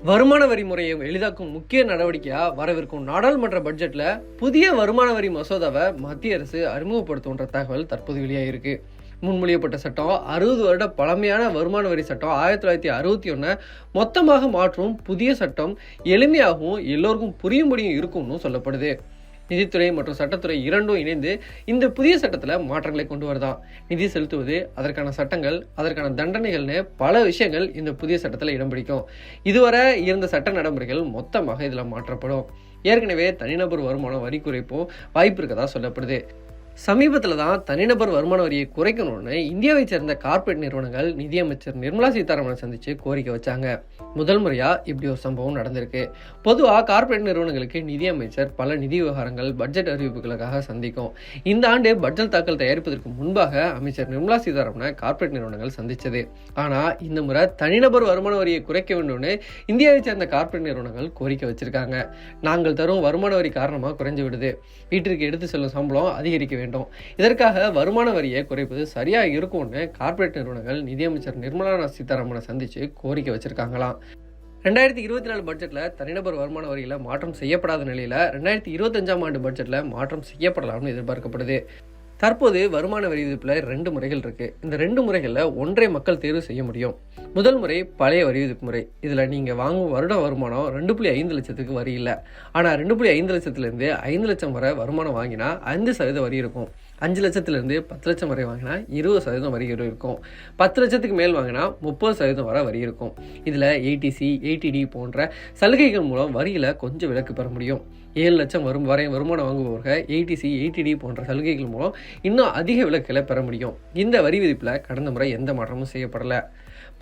வருமான வரி முறையை எளிதாக்கும் முக்கிய நடவடிக்கையாக வரவிருக்கும் நாடாளுமன்ற பட்ஜெட்டில் புதிய வருமான வரி மசோதாவை மத்திய அரசு அறிமுகப்படுத்துன்ற தகவல் தற்போது வெளியாகிருக்கு. முன்மொழியப்பட்ட சட்டம் 60 வருட பழமையான வருமான வரி சட்டம் 1961 மொத்தமாக மாற்றும் புதிய சட்டம் எளிமையாகவும் எல்லோருக்கும் புரியும்படியும் இருக்கும்னு சொல்லப்படுது. நிதித்துறை மற்றும் சட்டத்துறை இரண்டும் இணைந்து இந்த புதிய சட்டத்தில் மாற்றங்களை கொண்டு வருதான். நிதி செலுத்துவது, அதற்கான சட்டங்கள், அதற்கான தண்டனைகள்னு பல விஷயங்கள் இந்த புதிய சட்டத்தில் இடம் பிடிக்கும். இதுவரை இருந்த சட்ட நடைமுறைகள் மொத்தமாக இதில் மாற்றப்படும். ஏற்கனவே தனிநபர் வருமானம் வரி குறைப்பும் வாய்ப்பு இருக்கதா சொல்லப்படுது. சமீபத்தில் தான் தனிநபர் வருமான வரியை குறைக்கணும்னு இந்தியாவை சேர்ந்த கார்ப்பரேட் நிறுவனங்கள் நிதியமைச்சர் நிர்மலா சீதாராமனை சந்தித்து கோரிக்கை வச்சாங்க. முதல் முறையாக இப்படி ஒரு சம்பவம் நடந்திருக்கு. பொதுவாக கார்ப்பரேட் நிறுவனங்களுக்கு நிதியமைச்சர் பல நிதி விவகாரங்கள், பட்ஜெட் அறிவிப்புகளுக்காக சந்திக்கும். இந்த ஆண்டு பட்ஜெட் தாக்கல் தயாரிப்பதற்கு முன்பாக அமைச்சர் நிர்மலா சீதாராமனை கார்ப்பரேட் நிறுவனங்கள் சந்தித்தது. ஆனால் இந்த முறை தனிநபர் வருமான வரியை குறைக்க வேண்டும்னு இந்தியாவை சேர்ந்த கார்ப்பரேட் நிறுவனங்கள் கோரிக்கை வச்சிருக்காங்க. நாங்கள் தரும் வருமான வரி காரணமாக குறைஞ்சு விடுது, வீட்டிற்கு எடுத்து செல்லும் சம்பளம் அதிகரிக்க வேண்டும், இதற்காக வருமான வரியை குறைப்பது சரியா இருக்கும்னு கார்ப்பரேட் நிறுவனங்கள் நிதியமைச்சர் நிர்மலா சீதாராமனை சந்திச்சு கோரிக்கை வச்சிருக்காங்களாம். 2024 பட்ஜெட்ல தனிநபர் வருமான வரியில மாற்றம் செய்யப்படாத நிலையில 2025 ஆண்டு பட்ஜெட்ல மாற்றம் செய்யப்படலாம்னு எதிர்பார்க்கப்படுது. தற்போது வருமான வரி விதிப்புல 2 முறைகள் இருக்கு. இந்த 2 முறைகள்ல ஒன்றை மக்கள் தேர்வு செய்ய முடியும். முதல் முறை பழைய வரி விதிப்பு முறை. இதுல நீங்க வாங்கும் வருட வருமானம் 2.5 லட்சத்துக்கு வரி இல்லை. ஆனா 2.5 லட்சத்திலிருந்து 5 லட்சம் வரை வருமானம் வாங்கினா 5% வரி இருக்கும். 5 லட்சத்திலிருந்து 10 லட்சம் வரை வாங்கினா 20% வரி இருக்கும். 10 லட்சத்துக்கு மேல் வாங்கினா 30% வரை வரி இருக்கும். இதுல ஏடிசி, ஏடிடி போன்ற சலுகைகள் மூலம் வரியில கொஞ்சம் விலக்கு பெற முடியும். 7 லட்சம் வரை வருமானம் வாங்குபவர்கள் ஏடிசி, ஏடிடி போன்ற சலுகைகள் மூலம் இன்னும் அதிக விலக்குகளை பெற முடியும். இந்த வரி விதிப்புல கடந்த முறை எந்த மாற்றமும் செய்யப்படல.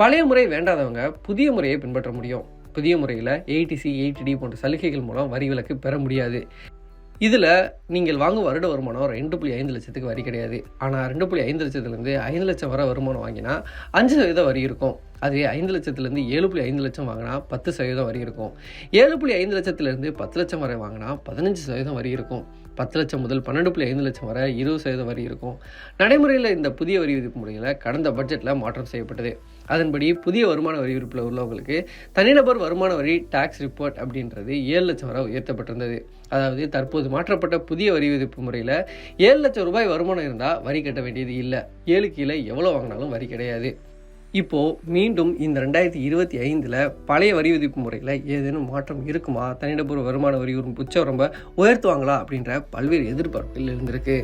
பழைய முறை வேண்டாதவங்க புதிய முறையை பின்பற்ற முடியும். புதிய முறையில் ஏடிசி, ஏடிடி போன்ற சலுகைகள் மூலம் வரி விலக்கு பெற முடியாது. இதில் நீங்கள் வாங்கும் வருட வருமானம் 2.5 லட்சத்துக்கு வரி கிடையாது. ஆனால் 2.5 லட்சத்துலேருந்து 5 லட்சம் வரை வருமானம் வாங்கினா 5% வரி இருக்கும். அதுவே 5 லட்சத்துலேருந்து 7.5 லட்சம் வாங்கினா 10% வரி இருக்கும். 7.5 லட்சத்துலேருந்து 10 லட்சம் வரை வாங்கினா 15% வரி இருக்கும். 10 லட்சம் முதல் 12.5 லட்சம் வரை 20% வரி இருக்கும். நடைமுறையில் இந்த புதிய வரி விதிப்பு முறையில் கடந்த பட்ஜெட்டில் மாற்றம் செய்யப்பட்டது. அதன்படி புதிய வருமான வரி விதிப்பில் உள்ளவங்களுக்கு தனிநபர் வருமான வரி டாக்ஸ் ரிப்போர்ட் அப்படின்றது 7 லட்சம் வரை உயர்த்தப்பட்டிருந்தது. அதாவது தற்போது மாற்றப்பட்ட புதிய வரி விதிப்பு முறையில் 7 லட்சம் ரூபாய் வருமானம் இருந்தால் வரி கட்ட வேண்டியது இல்லை. 7 கீழே எவ்வளோ வாங்கினாலும் வரி கிடையாது. இப்போ மீண்டும் இந்த 2025 பழைய வரி விதிப்பு முறையில் ஏதேனும் மாற்றம் இருக்குமா? தனிநபர் வருமான வரி உச்சவரம்பை உயர்த்துவாங்களா? அப்படின்ற பல்வேறு எதிர்பார்ப்புகள் இருந்திருக்கு.